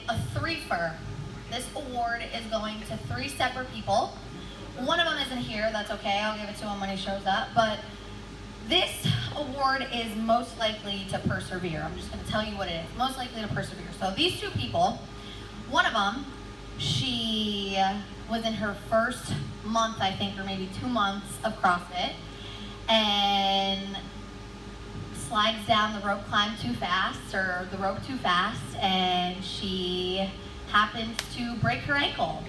a threefer. This award is going to 3 separate people. One of them isn't here, that's okay, I'll give it to him when he shows up, but this award is most likely to persevere. I'm just gonna tell you what it is, most likely to persevere. So these 2 people, one of them, she was in her first month, I think, or maybe 2 months of CrossFit, and slides down the rope climb too fast, or the rope too fast, and she happens to break her ankle.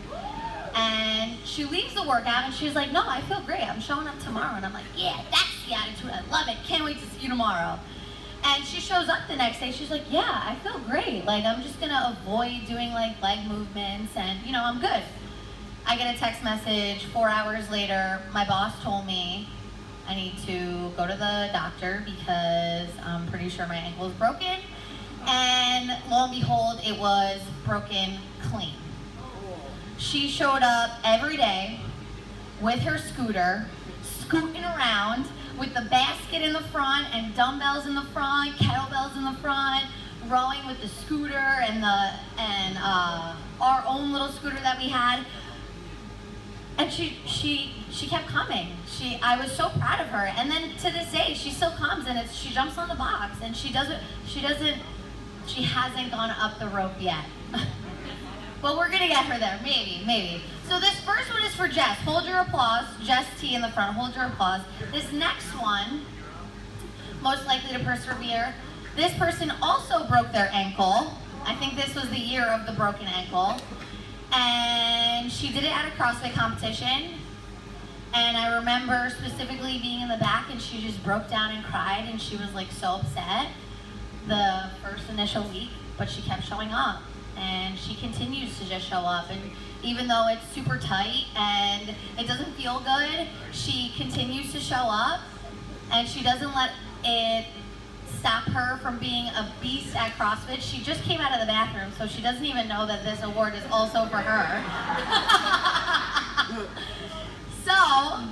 And she leaves the workout and she's like, no, I feel great, I'm showing up tomorrow. And I'm like, yeah, that's the attitude, I love it, can't wait to see you tomorrow. And she shows up the next day, she's like, yeah, I feel great. Like, I'm just gonna avoid doing like leg movements and, you know, I'm good. I get a text message 4 hours later, my boss told me I need to go to the doctor because I'm pretty sure my ankle is broken. And lo and behold, it was broken clean. She showed up every day with her scooter, scooting around with the basket in the front and dumbbells in the front, kettlebells in the front, rowing with the scooter and our own little scooter that we had. And she kept coming. I was so proud of her. And then to this day, she still comes and she jumps on the box and she hasn't gone up the rope yet. But we're gonna get her there, maybe. So this first one is for Jess. Hold your applause. Jess T in the front, hold your applause. This next one, most likely to persevere. This person also broke their ankle. I think this was the year of the broken ankle. And she did it at a CrossFit competition. And I remember specifically being in the back and she just broke down and cried and she was like so upset the first initial week, but she kept showing up. And she continues to just show up, and even though it's super tight and it doesn't feel good, she continues to show up, and she doesn't let it stop her from being a beast at CrossFit. She just came out of the bathroom, so she doesn't even know that this award is also for her. So,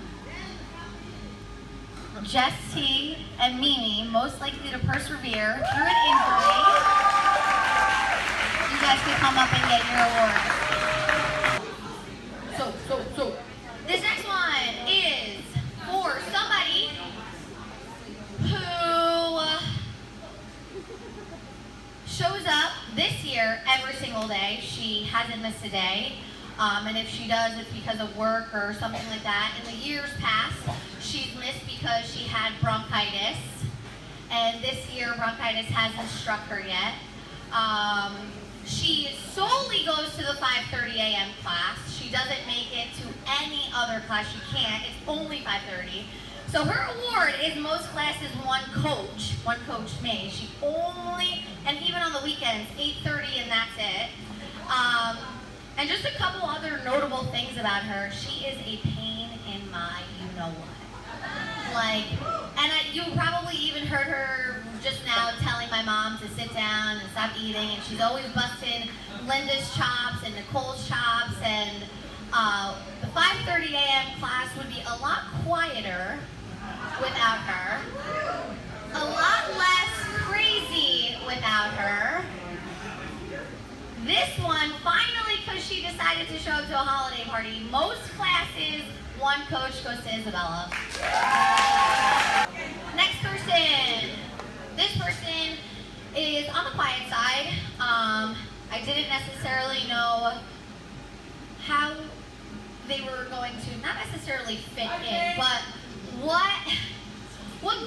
Jess T and Mimi, most likely to persevere through an injury. You guys can come up and get your award. So, this next one is for somebody who shows up this year every single day. She hasn't missed a day. And if she does, it's because of work or something like that. In the years past, she's missed because she had bronchitis. And this year, bronchitis hasn't struck her yet. She solely goes to the 5:30 a.m. class. She doesn't make it to any other class. She can't. It's only 5:30. So her award is most classes one coach me. She only, and even on the weekends, 8:30 and that's it. And just a couple other notable things about her. She is a pain in my you-know-what. Like, and you probably even heard her just now telling my mom to sit down and stop eating, and she's always busting Linda's chops and Nicole's chops, and the 5:30 a.m. class would be a lot quieter without her, a lot less crazy without her. This one, finally, because she decided to show up to a holiday party, most classes, one coach goes to Isabella. Next person. This person is on the quiet side. I didn't necessarily know how they were going to, not necessarily fit in, but what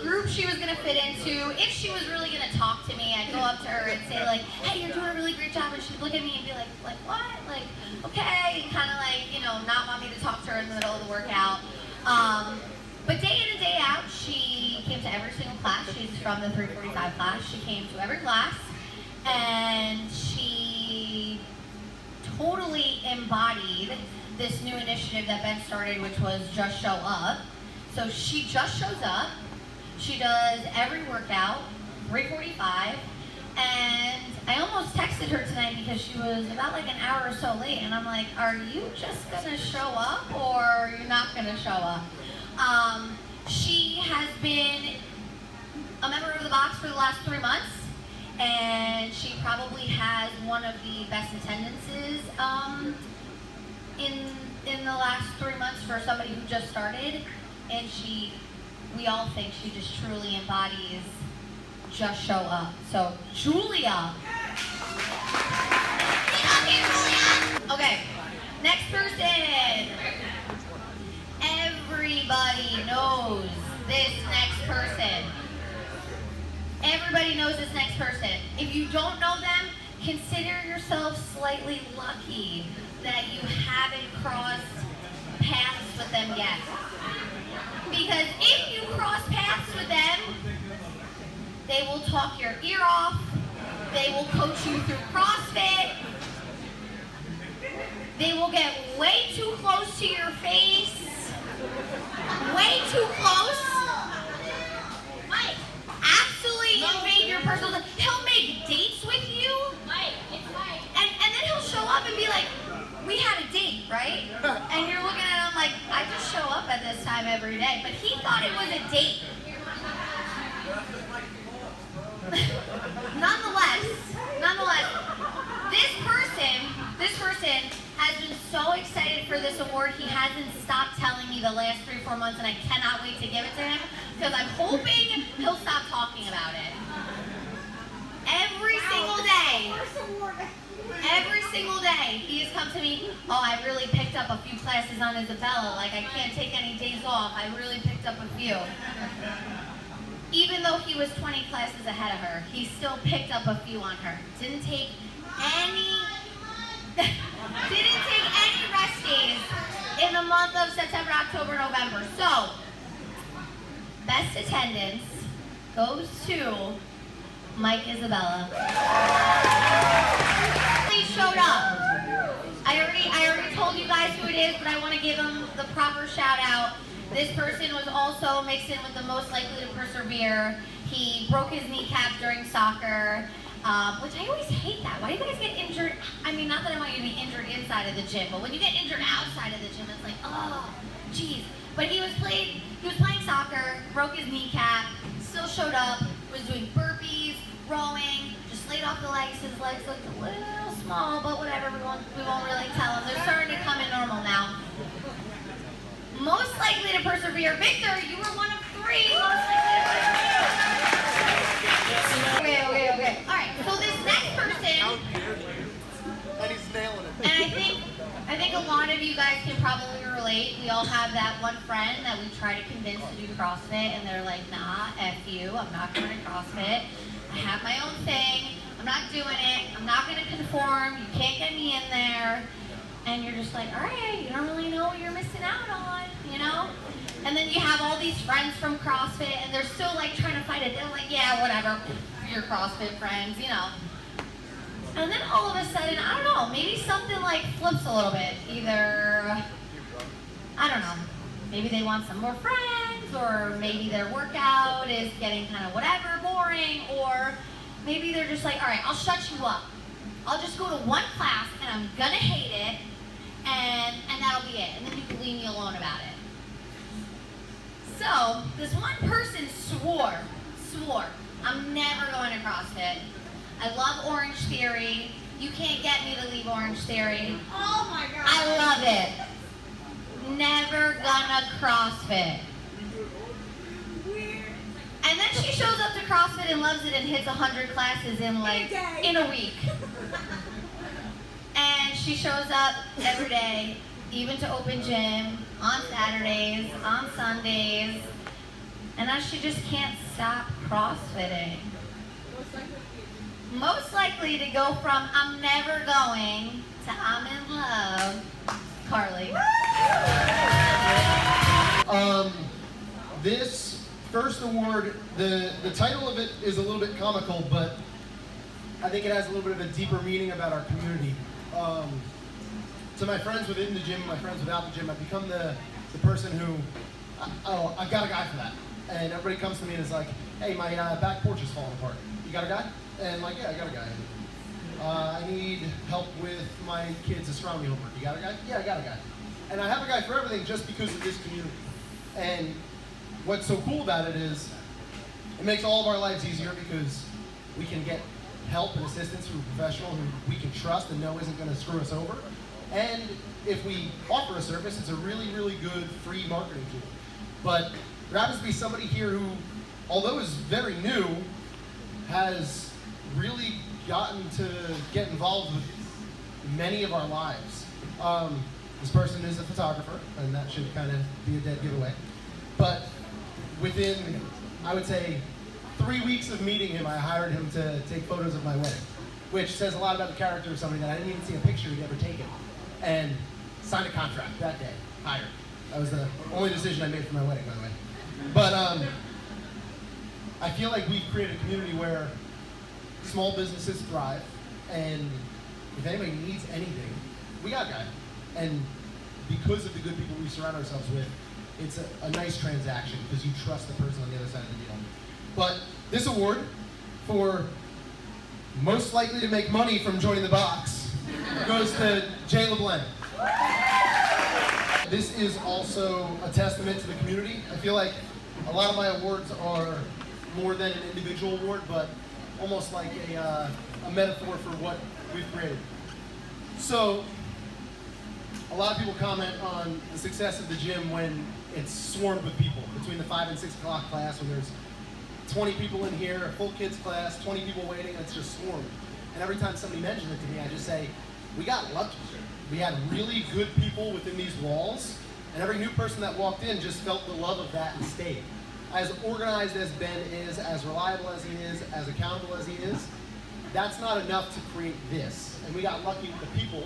group she was going to fit into. If she was really going to talk to me, I'd go up to her and say like, hey, you're doing a really great job, and she'd look at me and be like what? Like, okay, and kind of like, you know, not want me to talk to her in the middle of the workout. But day in and day out, she came to every single class. She's from the 345 class. She came to every class, and she totally embodied this new initiative that Ben started, which was Just Show Up. So she just shows up. She does every workout, 3:45, and I almost texted her tonight because she was about like an hour or so late, and I'm like, are you just gonna show up or you're not gonna show up? She has been a member of the box for the last 3 months, and she probably has one of the best attendances in the last 3 months for somebody who just started. And we all think she just truly embodies just show up. So Julia. Okay, next person. Everybody knows this next person. Everybody knows this next person. If you don't know them, consider yourself slightly lucky that you haven't crossed paths with them yet. Because if you cross paths with them, they will talk your ear off, they will coach you through CrossFit, they will get way too close to your face, way too close. Mike, absolutely invade your personal life. He'll make dates with you. Mike, it's Mike. And then he'll show up and be like, we had a date, right? And you're looking at him like, I just show up at this time every day. But he thought it was a date. Nonetheless, this person has been so excited for this award, he hasn't stopped telling me the last 3 or 4 months, and I cannot wait to give it to him, because I'm hoping he'll stop talking about it. Every single day, he has come to me, oh, I really picked up a few classes on Isabella, like I can't take any days off, I really picked up a few. Even though he was 20 classes ahead of her, he still picked up a few on her. Didn't take any rest days in the month of September, October, November. So, best attendance goes to Mike Isabella. He showed up. I already told you guys who it is, but I want to give him the proper shout out. This person was also mixed in with the most likely to persevere. He broke his kneecap during soccer, which I always hate that. Why do you guys get injured? I mean, not that I want you to be injured inside of the gym, but when you get injured outside of the gym, it's like, oh, geez. But he was playing soccer, broke his kneecap, still showed up, was doing burpees, rowing, just laid off the legs. His legs looked a little small, but whatever, we won't really tell him. They're starting to come in normal now. Most likely to persevere. Victor, you were one of 3 most likely to persevere. Okay. All right, so this next person, and he's nailing it. and I think a lot of you guys can probably relate. We all have that one friend that we try to convince to do CrossFit, and they're like, nah, F you, I'm not going to CrossFit. I have my own thing. I'm not doing it. I'm not going to conform. You can't get me in there. And you're just like, all right, you don't really know what you're missing out on, you know? And then you have all these friends from CrossFit, and they're still like trying to fight it. They're like, yeah, whatever, your CrossFit friends, you know? And then all of a sudden, I don't know, maybe something like flips a little bit. Either, I don't know, maybe they want some more friends, or maybe their workout is getting kind of whatever, boring, or maybe they're just like, all right, I'll shut you up. I'll just go to one class, and I'm gonna hate it, and that'll be it. And then you can leave me alone about it. So, this one person swore, I'm never going to CrossFit. I love Orange Theory. You can't get me to leave Orange Theory. Oh my God. I love it. Never gonna CrossFit. Weird. And then she shows up to CrossFit and loves it and hits 100 classes in a week. And she shows up every day, even to open gym, on Saturdays, on Sundays, and now she just can't stop CrossFitting. Most likely to go from I'm never going to I'm in love, Carly. This first award, the title of it is a little bit comical, but I think it has a little bit of a deeper meaning about our community. To my friends within the gym, my friends without the gym, I've become the person who, I've got a guy for that. And everybody comes to me and is like, hey, my back porch is falling apart. You got a guy? And like, yeah, I got a guy. I need help with my kids' astronomy homework. You got a guy? Yeah, I got a guy. And I have a guy for everything just because of this community. And what's so cool about it is it makes all of our lives easier because we can get help and assistance from a professional who we can trust and know isn't going to screw us over. And if we offer a service, it's a really, really good free marketing tool. But there happens to be somebody here who, although is very new, has really gotten to get involved with many of our lives. This person is a photographer, and that should kind of be a dead giveaway. But within, I would say, 3 weeks of meeting him, I hired him to take photos of my wedding, which says a lot about the character of somebody that I didn't even see a picture he'd ever taken. And signed a contract that day, hired. That was the only decision I made for my wedding, by the way. But I feel like we've created a community where small businesses thrive, and if anybody needs anything, we got a guy. And because of the good people we surround ourselves with, it's a nice transaction because you trust the person on the other side of the deal. But this award for most likely to make money from joining the box goes to Jay LeBlanc. This is also a testament to the community. I feel like a lot of my awards are more than an individual award, but almost like a metaphor for what we've created. So, a lot of people comment on the success of the gym when it's swarmed with people, between the 5 and 6 o'clock class, when there's 20 people in here, a full kids class, 20 people waiting, and it's just swarmed. And every time somebody mentions it to me, I just say, we got lucky. We had really good people within these walls, and every new person that walked in just felt the love of that and stayed. As organized as Ben is, as reliable as he is, as accountable as he is, that's not enough to create this. And we got lucky with the people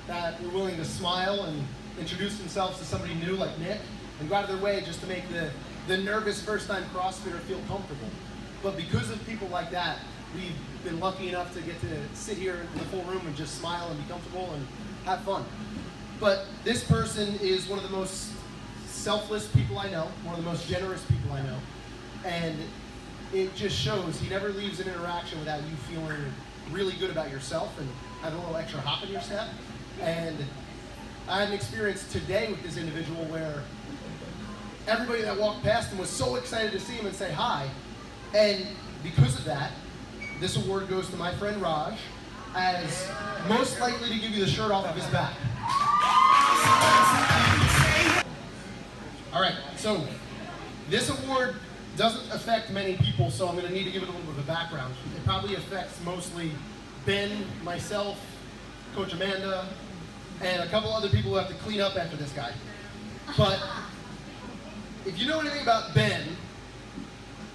that were willing to smile and introduce themselves to somebody new like Nick, and go out of their way just to make the nervous first-time CrossFitter feel comfortable. But because of people like that, we've been lucky enough to get to sit here in the full room and just smile and be comfortable and have fun. But this person is one of the most selfless people I know, one of the most generous people I know, and it just shows. He never leaves an interaction without you feeling really good about yourself and having a little extra hop in your step. And I had an experience today with this individual where everybody that walked past him was so excited to see him and say hi. And because of that, this award goes to my friend Raj as most likely to give you the shirt off of his back. All right, so this award doesn't affect many people, so I'm going to need to give it a little bit of a background. It probably affects mostly Ben, myself, Coach Amanda, and a couple other people who have to clean up after this guy. But if you know anything about Ben,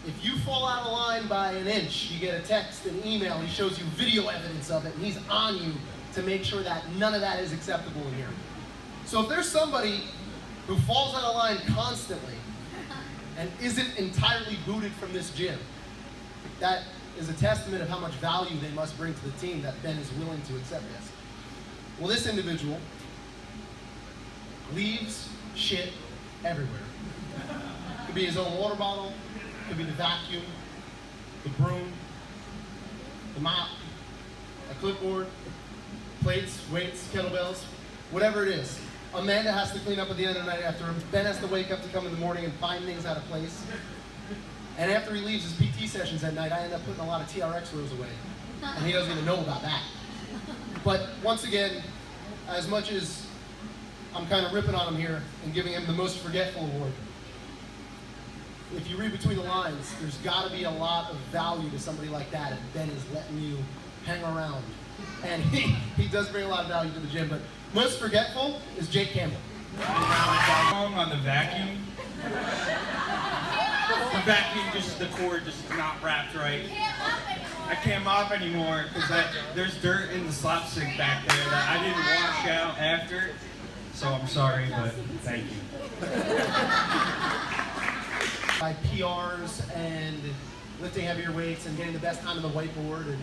if you fall out of line by an inch, you get a text, an email, he shows you video evidence of it, and he's on you to make sure that none of that is acceptable in here. So if there's somebody who falls out of line constantly and isn't entirely booted from this gym, that is a testament of how much value they must bring to the team that Ben is willing to accept this. Well, this individual leaves shit everywhere. Could be his own water bottle, could be the vacuum, the broom, the mop, a clipboard, plates, weights, kettlebells, whatever it is. Amanda has to clean up at the end of the night after him. Ben has to wake up to come in the morning and find things out of place. And after he leaves his PT sessions at night, I end up putting a lot of TRX rows away. And he doesn't even know about that. But once again, as much as I'm kind of ripping on him here and giving him the most forgetful award, if you read between the lines, there's got to be a lot of value to somebody like that if Ben is letting you hang around. And he does bring a lot of value to the gym, but most forgetful is Jake Campbell. On the vacuum. The vacuum, just the cord just not wrapped right. I can't mop anymore because there's dirt in the slop sink back there that I didn't wash out after. So I'm sorry, but thank you. By PRs and lifting heavier weights and getting the best time on the whiteboard and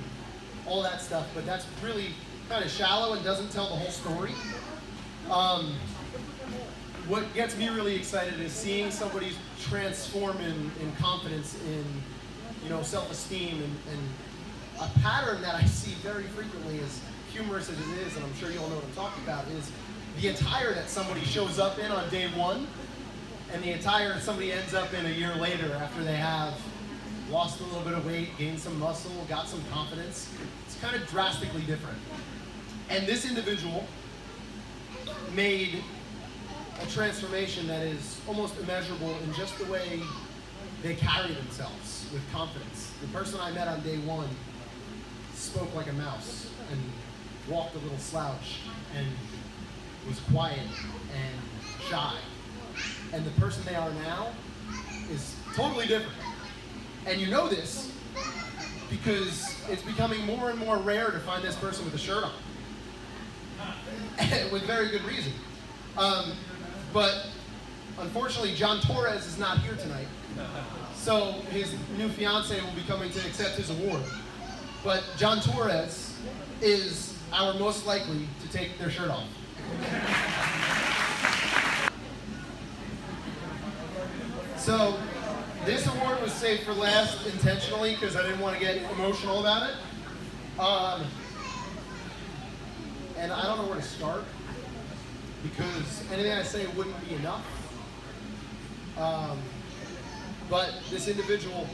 all that stuff, but that's really kind of shallow and doesn't tell the whole story. What gets me really excited is seeing somebody transform in confidence, in self-esteem, and a pattern that I see very frequently, as humorous as it is, and I'm sure you all know what I'm talking about, is the attire that somebody shows up in on day one, and the attire somebody ends up in a year later after they have lost a little bit of weight, gained some muscle, got some confidence. It's kind of drastically different. And this individual made a transformation that is almost immeasurable in just the way they carry themselves with confidence. The person I met on day one spoke like a mouse and walked a little slouch and was quiet and shy. And the person they are now is totally different. And you know this because it's becoming more and more rare to find this person with a shirt on. With very good reason. But unfortunately, John Torres is not here tonight. So his new fiance will be coming to accept his award. But John Torres is our most likely to take their shirt off. So this award was saved for last intentionally because I didn't want to get emotional about it. And I don't know where to start because anything I say wouldn't be enough. But this individual,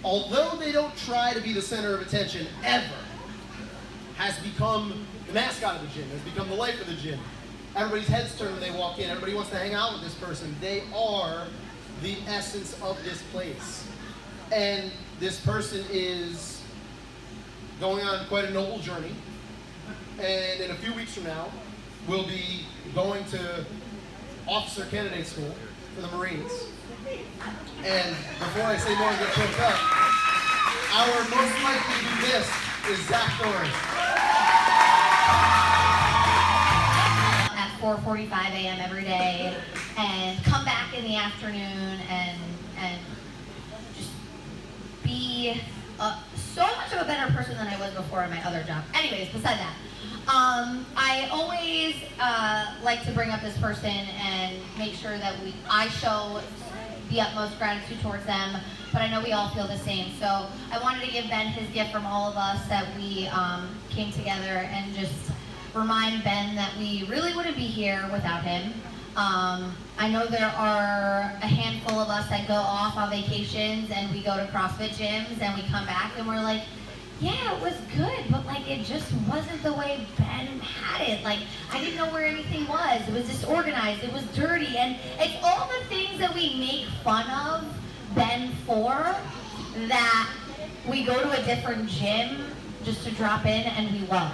although they don't try to be the center of attention ever, has become the mascot of the gym, has become the life of the gym. Everybody's heads turn when they walk in. Everybody wants to hang out with this person. They are the essence of this place. And this person is going on quite a noble journey. And in a few weeks from now, we'll be going to officer candidate school for the Marines. And before I say more and get choked up, our most likely to be missed is Zach Thorne. At 4:45 a.m. every day, and come back in the afternoon and just be so much of a better person than I was before in my other job. Anyways, beside that, I always like to bring up this person and make sure that I show the utmost gratitude towards them, but I know we all feel the same. So I wanted to give Ben his gift from all of us, that we came together and just remind Ben that we really wouldn't be here without him. I know there are a handful of us that go off on vacations and we go to CrossFit gyms and we come back and we're like, yeah, it was good, but like it just wasn't the way Ben had it. Like I didn't know where anything was. It was disorganized. It was dirty, and it's all the things that we make fun of Ben for that we go to a different gym just to drop in and we love.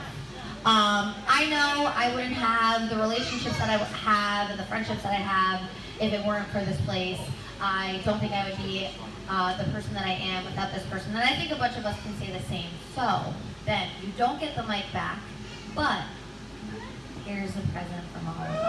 I know I wouldn't have the relationships that I have and the friendships that I have if it weren't for this place. I don't think I would be the person that I am without this person. And I think a bunch of us can say the same. So, Ben, you don't get the mic back, but here's a present from all of us.